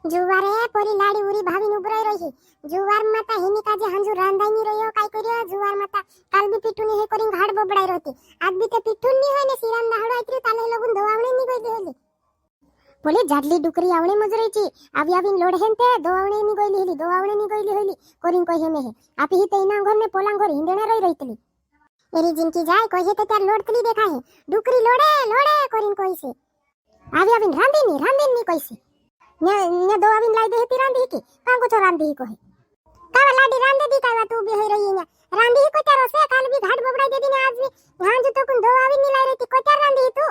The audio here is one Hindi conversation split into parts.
जुवारे पोरी लाडी उरी भाभी उबराई रही जुवार माता हिनी काजे हंजू रांधाई नी रह्यो काय कर्यो जुवार माता काल बी पिटूनी हे करीन घाट बोबडाई रहती आज बी ते पिटून नी होय ने सिराम दाहडो आतरी ताले लगून धवावणे नी गई देली बोले जाडली डुकरी आवणे मजुरायची आवी आवीन लोड हेनते धवावणे नी गईली हेली धवावणे नी गईली होली करीन कोई हे आपी ही तैना घर ने पोलांग घर हिंदणे रही रहीतली एरी जिनकी जाय कोई हे ते त्यार लोडतली देखा है डुकरी लोडे लोडे करीन कोई से आवी आवीन रांधीन नी कोई से ने दो आविन लाई दे ती रांधी की कांगो तो रांधी को है कावा लाडी रांधे दी कावा तू भी होई रही है रांधी को तारो से काल भी घाट बबड़ाई दे दी ने आज भी हां जो तो कुन दो आविन नी लाई रही को तार रांधी तू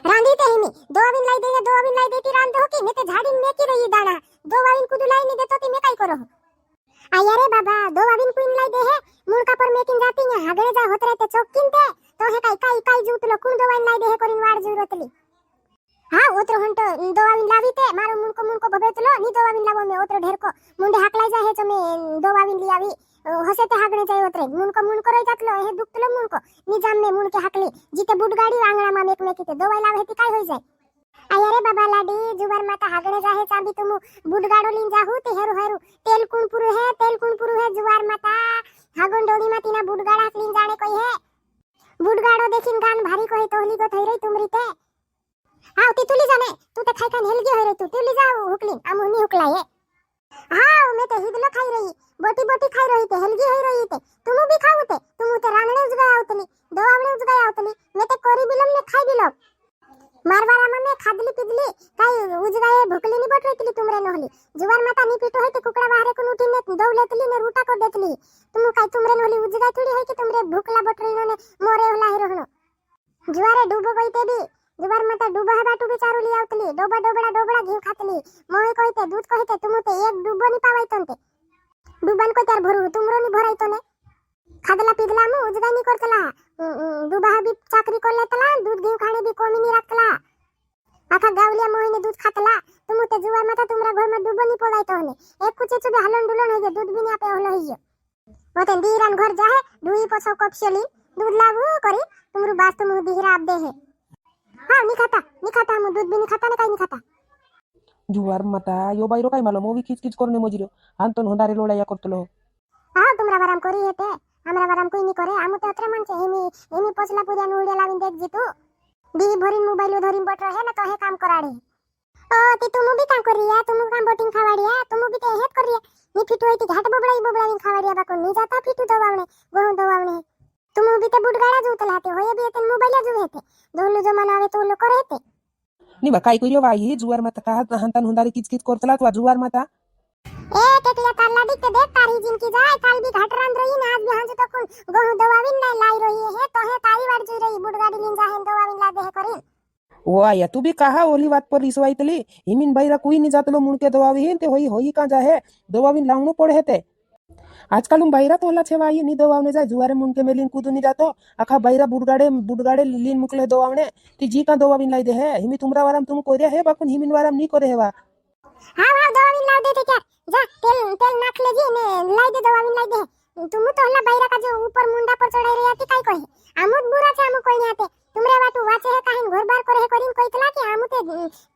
रांधी ते हिमी दो आविन लाई दे ती रांध हो की मैं ते झाड़ी में की रही दाना दो आविन कुदु लाई नी देतो ती मैं काई करो आया रे बाबा दो आविन कुन लाई दे है मुड़का पर मेकिन जाती ने हागळे जा होत रहते चौकिन ते तो है काई जूतलो कुन दो आविन लाई दे है करीन वाड जरूरतली हाँ ओत्र हंट दोवाविन लावीते मारो मुनको बबेतलो नी दोवाविन लावो मे ओत्र ढेर को मुंडे हाकलाई जा हे चमे दोवाविन लियावी हसे ते हागणे जाय ओत्रे मुनको रही जातलो हे दुखतलो मुनको नी जाम मे मुनके हाकली जिते बुडगाडी वांगळा मा मेक मेकीते दोवाई लावे ती काय होई जाय आया रे बाबा लाडी जुवार माता हागणे जा हे चांबी तुमु बुडगाडो लिन जाहू ते हेरू तेल कुण पुरु है जुवार माता हागण डोडी मा तीना बुडगाडा हाकलीन जाणे कोई है बुडगाडो देखिन गान भारी कोई तोहली को थई रही तुमरी ते हां ती तुली जाने तू ते खाई खान हेलगी होय रे तू तुली जा हुकलीन आमु नी हुकलाय हां मैं ते हिदलो खाई रही बोटी खाई रही ते हेलगी होय रही ते तुमु भी खाऊ ते तुमु ते रांगणे उजगाय आवतली दवावणे उजगाय आवतली मैं ते कोरी बिलम ने खाई बिलो मारवारा में मैं खादली पिदली काय उजगाय भुकली नी बटरेतली तुमरे नहली जुवार माता नी पिटो होय ते कुकड़ा बाहरे को उठीने दौलेतली ने रूटा को देतली तुमु काय तुमरे नहली उजगाय थोड़ी होय कि तुमरे भुकला बटरीनो ने मोरे होला हे रहनो जुवारे डूबो गई ते भी जुवार माता डूबा है बाटू बिचारू ली आवतली डोबा घी खातली मोय कहते दूध कहते तुमु ते एक डूबो नी पावाय तंते डूबन को त्यार भरू तुमरो नी भराय तने खादला पिदला मु उजगाय नी करतला डूबा भी चाकरी करलेतला दूध घी खाणे भी कोमी नी राखतला आखा गावलिया मोय ने दूध खातला तुमु ते जुवार माता तुमरा घर में डूबो नी पोलाय तने एक कुचे चुबे हलन डुलन होय दूध भी नी आपे होलो होय ओते दीरान घर जाहे दुई पछो कपशली दूध लावू करी तुमरु बास तुमु दीरा आप दे है हां नी खाता मु दूध भी नी खाता ने काय नी खाता जुवार माता यो बायरो काय मालो मोवी किच करने मजिरो आंतन होंदारे लोळाया करतलो हां तुमरा वराम करी हेते हमरा वराम कोई नी करे आमु ते अत्रे मानचे हेमी पोचला पुरिया नुडे लाविन देख जितू दी भरिन मोबाइल धरिन बट रहे ना तो हे काम कराडे ओ ती तुमु भी काम करिया तुमु काम बोटिंग खावाडिया तुमु भी ते हेत करिया नी फिटू होती घाट बोबडाईन खावाडिया बाको नी जाता फिटू दवावणे गहू दवावणे तुमु भी ते बुडगाडा जुतला ते होय भी ते मोबाइल जु हेते दोन जमाना आवे तो लोक करते नी बा काय करियो बाई जुवार माता का हंतन होंदारे किच करतला तो जुवार माता ए तेतिया तारला दिखते देख तारी जिनकी जाय काल भी घाट रांध रही ना आज भी हांजू तो कुन गहू दवाविन नाही लाई रही है तो हे तारी वाड जु रही बुडगाडी लिन जाहे दवाविन ला दे करीन ओ आया तू भी कहा ओली बात पर रिसवाईतली हिमिन बाईरा कोई नी जातलो मुनके दवावी हेन ते होई का जाहे दवाविन लावणो पड़े हेते आजकाल बाईरा तोला छेवाई नी दवावणे जाय जुवारे मुनके मेलिन कूदुनी जातो आखा बाईरा बुडगाडे लिन मुकले दवावणे ती जी का दवाविन लाई दे है हिमी तुमरा वाराम तुम कोरिया है बाकुन हिमिन वाराम नी करे हेवा हां दवाविन ला दे ते क्या जा तेल नाख ले जी ने लाई दे दवाविन लाई दे तुम तो हला बाईरा का जो ऊपर मुंडा पर चढ़ाई रही आती काय कहे आमुत बुरा छे आमु कोई नी आते तुमरे वाटू वाचे है काहिन घर बार करे करीन कोइतला की आमु ते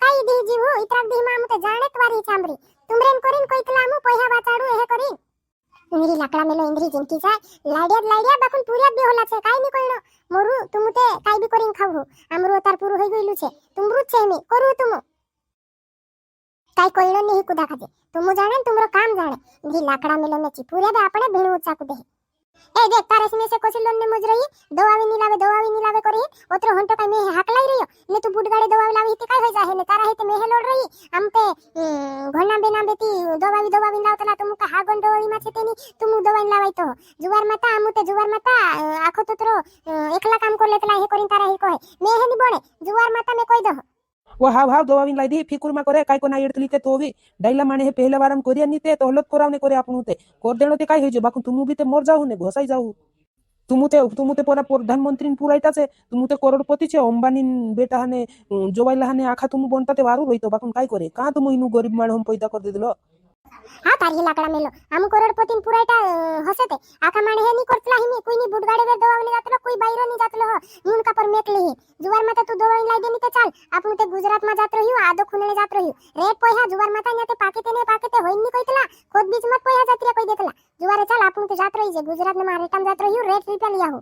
काई दी जीव इतराक दी मा आमु ते जाणे तवारी चांबरी तुमरेन करीन कोइतला आमु पहिया वाचाडू हे करीन इंद्री लाकडा मेलो इंद्री जिनकी जाय लाडिया बाकुन पुरियात बी होला छे काय नी कळनो मोरू तुमु ते काय बी करीन खाऊ आमरो तार पुरु होई गइलु छे तुमरु छे मी करू तुमु काय कळनो नी कुदा खाते तुमु जाणे तुमरो काम जाणे इंद्री लाकडा मेलो मेची पुरिया बे आपणे भेणु उचाकू दे ए देख तारस में से कोसी लोन ने मुज रही दवावी नी लावे करे ओतरो हंटो काय में हाकलाई रहियो ने तू बुडगाडे दवावी लावी ते काय होय जाहे ने तारा हेते मेहे लोड रही हम ते घोना बेना बेती दवावी लावतला तुमु का हागण दवावी मा छेते नी तुमु दवावी लावाय तो जुवार माता आमु ते जुवार माता आखो तोतरो एकला काम करलेतला हे करिन तारा हे कहे मेहे नी बणे जुवार माता में कोई दो वो हाव दवाविन लाई दे फिकुर मा करे काय को ना एडतली ते तो भी डाइला माने हे पहले वारम कोरिया नी ते तोहलत कोरावने करे आपनु ते कोर देणो ते काय होय जे बाकुन तुमु भी ते मोर जाऊ ने घोसाई जाऊ तुमु ते पोरा प्रधानमंत्री पुरायता छे तुमु ते करोड़पति छे अंबानी बेटा हने जोवाइला हने आखा तुमु बनता ते वारू रहितो बाकुन काय करे का तुमु इनु गरीब माण हम पैदा कर दिदलो હા તારી લાકડા મેલો આમ કરોડપતિન પુરાઈટા હસે તે આખા માણે હે ની કરતલા હિની કોઈની બુડગાડે વે દવાવને જાતલો કોઈ બાયરો ની જાતલો હો ઈન કા પર મેકલી હે જુવાર માતા તું દવાઈ લાઈ દેની તે ચાલ આપણું તે ગુજરાત માં જાત રહ્યું આદો ખુનણે જાત રહ્યું રેટ પોયા જુવાર માતા ને તે પાકેતે હોય ની કઈતલા ખોદ બીજ મત પોયા જાત્રિયા કોઈ દેખલા જુવારે ચાલ આપણું તે જાત રહી છે ગુજરાત ને માં રેટામ જાત રહ્યું રેટ રૂપિયા લઈ આવો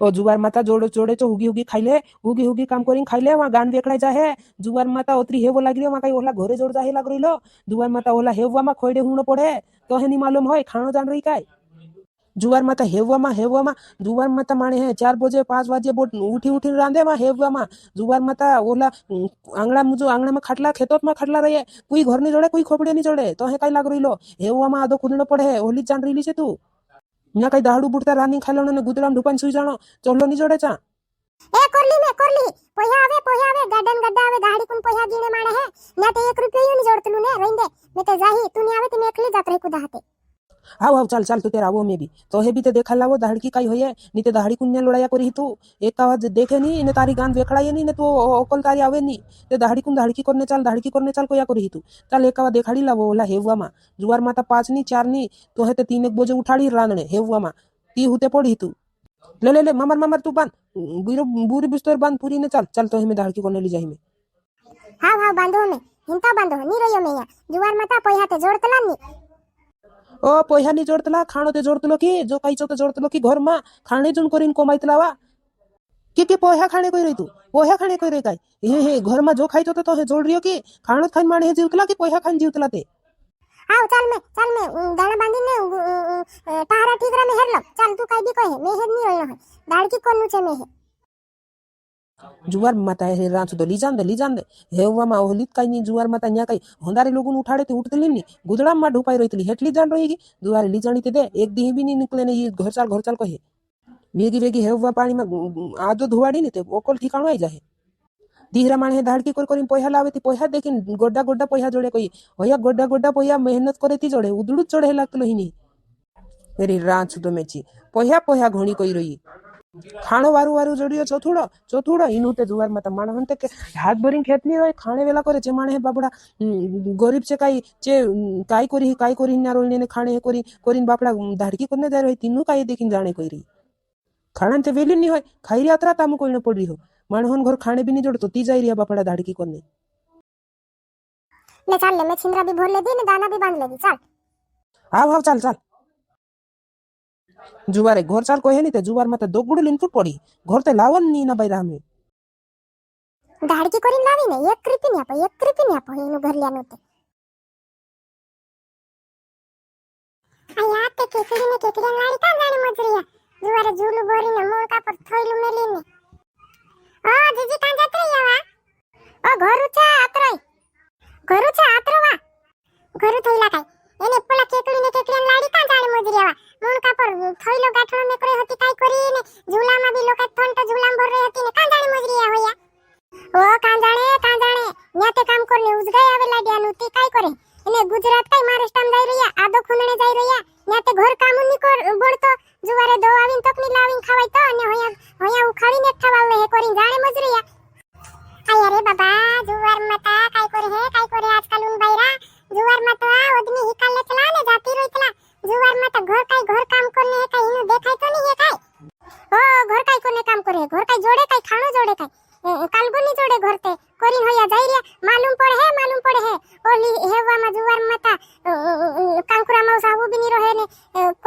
ઓ જુવાર માતા જોડે જોડે તો હુગી હુગી ખાઈ લે હુગી હુગી કામ કરીને ખાઈ લે વहाँ ગાન વેકડાઈ જાહે જુવાર માતા ઓતરી હેવો લાગી રહ્યો વहाँ કઈ ઓલા ઘરે જોડ જાહે લાગ રહીલો જુવાર માતા ઓલા હેવવામાં ખોઈડે હુણો પડે તો હેની માલુમ હોય ખાણો જાણ રહી કાય જુવાર માતા હેવવામાં જુવાર માતા માણે હે 4 બજે 5 વાગે બોટ ઉઠીને રાંધે માં હેવવામાં જુવાર માતા ઓલા આંગણામાં ખાટલા ખેતોતમાં ખાટલા રહે કોઈ ઘરની જોડે કોઈ ખોપડે ની જોડે તો હે કઈ લાગ રહીલો હેવવામાં આદો ખુદણો પડે ઓલી જાણ રહીલી છે તું ન્યા કઈ દાડું બુડતા રાની ખાઈલો ને ગુદરામ ઢુપાન સુઈ જાણો ચોલ્લો ની જોડે ચા એ કરલી પોયા આવે ગાર્ડન ગड्ढा આવે ગાડી કુન પોયા ગીણે માણે હે ના તે 1 રૂપિયો ની જોડતલું ને રઈંદે મે તે જાહી તું ની આવે તે મે એકલી જાત રહી કુદા હાતે આવ ચાલ તું તેરા આવો મે બી તો હે બી તે દેખા લાવો દાહડી કઈ હોય ની તે દાહડી કુન ને લોડાયા કરી તું એક આવાજ દેખે ની ને તારી ગાન વેખડાય ની ને તું ઓકલ તારી આવે ની તે દાહડી કરને ચાલ કોયા કરી તું ચાલ એક આવા દેખાડી લાવો ઓલા હેવવામાં જુવાર માતા 5 ની 4 ની તો હે તે 3 એક બોજે ઉઠાડી રાંદણે હેવવામાં તી હુતે પડી તું ले मामर तू बांध बुरी बिस्तर बांध पूरी ने चल तो हमें दाढ़ी कोने ली जाही में हाँ बांधो में हिंता बांधो नहीं रहियो में यहाँ जुवार माता पोया ते जोड़तला नहीं ओ पोया नहीं जोड़तला खाणो ते जोड़तलो की जो काई चो ते जोड़तलो की घर में खाणे जुन करीन कोमाईतला वा के पोया खाणे कोई रही तू पोया खाणे कोई रही काई हे घर में जो खाई तो हे जोड़ रियो की खाणो खाई माणे जीवतला की पोया खाई जीवतला ते आओ चल में दाना बांधी ने तारा ठीकरा में हेरलो चल तू काई भी कहे मैं हेद नहीं होयो है दाड़की कोन्नु छे में जुवार माता हे रांच तो ली जान दे हेवવામાં ઓલી કાઈ ની જુવાર માતા ન્યા કાઈ હોંદારે લોગુન ઉઠાડે તે ઉઠતલી ની ગુદડામ માં ઢુપાઈ રહીતલી હેટલી જાણ રહીગી જુવારે લી જાણી તે દે એક દી બી ની નીકળે ને ઈ ઘર ચાલ કહે વેગી હેવવા પાણીમાં આજો ધોવાડી ને તે ઓકલ ઠીકાણો આવી જાય ધીરા માણે દાડકી કરીને પોયા લાવે તે પોયા દેખીને ગોડા પોયા જોડે કોઈ હોયા ગોડા પોયા મહેનત કરે તી જોડે ઉદડું જોડે લાગતલો હિની એરી રાંચ તો મેચી પોયા ઘણી કોઈ રહી ખાણો વારું જોડ્યો ચોથુડો ઈનું તે જુવાર માતા માણે હંતે કે હાથ ભરીને ખેત ની રોય ખાણે વેલા કરે જે માણે બાપડા ગરીબ છે કાઈ કરી ના રોય ને ખાણે કરીને બાપડા દાડકી કરીને જાય રોય તીનું કાઈ દેખીને જાણે કોઈ રહી ખાણા તે વેલી ની હોય ખાઈ યાત્રા તામુ કોઈને પડી રહ્યો માણહોન ઘર ખાણે બી નહીં જોડતો તી જાય રહ્યા બાપડા દાડકી કોને ले चल ले मैं छिंदरा भी भर ले दी ने दाना भी बांध ले दी चल हाव चाल जुवारे घर चाल कोहे नहीं ते जुवार माता दोगुड़ लिनपुट पड़ी घर ते लावन नी ना बैरा हमें दाड़की कोरी लावी ने 1 रुपया नहीं आपो इनु घर लियानो ते आया ते केकड़ी लाड़ी का जाने मजरिया जुवारे झूलू बोरी ने मोका पर थोइलू मेली ने ओ जीजी कां जात रही वा ओ घरु छा आतरवा घरु थईला काय એને પેલા કેકડી લાડી કાં જાણે મજરી આવા મોણકા પર થઈલો ગાઠણો મે કરે હતી કાઈ કરી ને ઝૂલામાં બી લોકે થોન તો ઝૂલામ ભર રહી હતી ને કાં જાણે મજરી આ હોયા ઓ કાં જાણે ન્યાતે કામ કરને ઉજગાઈ આવે લાડિયાનું તી કાઈ કરે એને ગુજરાત કાઈ મહારાષ્ટ્રમાં જાય રહ્યા આદો ખુનણે જાય રહ્યા ન્યાતે ઘર કામ ની કર બોળતો જુવારે દો આવીન તકની લાવીન ખવાય તો અને હોયા ઉખાડીને ખવાવે હે કરીને જાણે મજરી આયા રે બાબા જુવાર માતા કાઈ કરે આજકાલ ઉન બૈરા जुवार माता ओदनी हिकाले चला ने जाती रोइतला जुवार माता घर काम करने है काई इनु देखाय तो नहीं है काई ओ घर काई कोने काम करे घर काई जोड़े काई खाणो जोड़े काई कालगुनी जोड़े घर ते कोरिन होया जाई रे मालूम पड़े है ओली हेवा मा जुवार माता कांकुरा मौसा वो भी नहीं रहे ने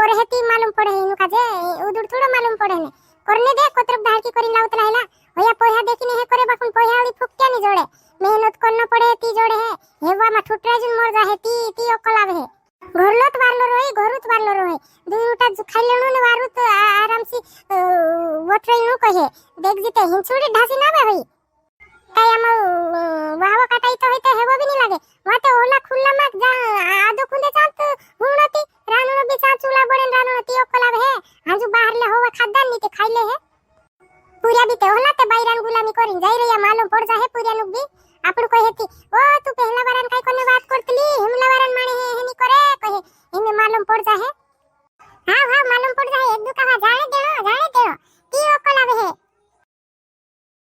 करे हेती मालूम पड़े है इनु काजे उदुर थोड़ा मालूम पड़े ने करने दे कोतरब धाकी करिन लावत रहला होया पोया देखिने हे करे बाकुन पोया वाली फुक्या नहीं जोड़े मेहनत करना पड़े ती जोड़े है हेवा मा ठुटरा जुन मर जाहे ती ओकल आवे है घरलोत वारलो रोय दूटा खाई लेनु ने वारु तो आराम से वटरे नु कहे देख जीते हिंचुड़ी ढासी ना होई काई हम वावा काटाई तो होते हेवा भी नहीं लागे वाते ओला खुल्ला मा जा आदो खुंदे चांत हुणती रानुनो भी चा चूला बड़े रानुनो ती ओकल आवे है हाजू बाहर ले होवा खादा नी ते खाई ले है पूरा भी ते होला ते बायरान गुलामी करिन जाई रया मालूम पड़ जाहे पूरा नु भी આપણું કોઈ હતી ઓ તું પહેલા વારાન કાઈ કોને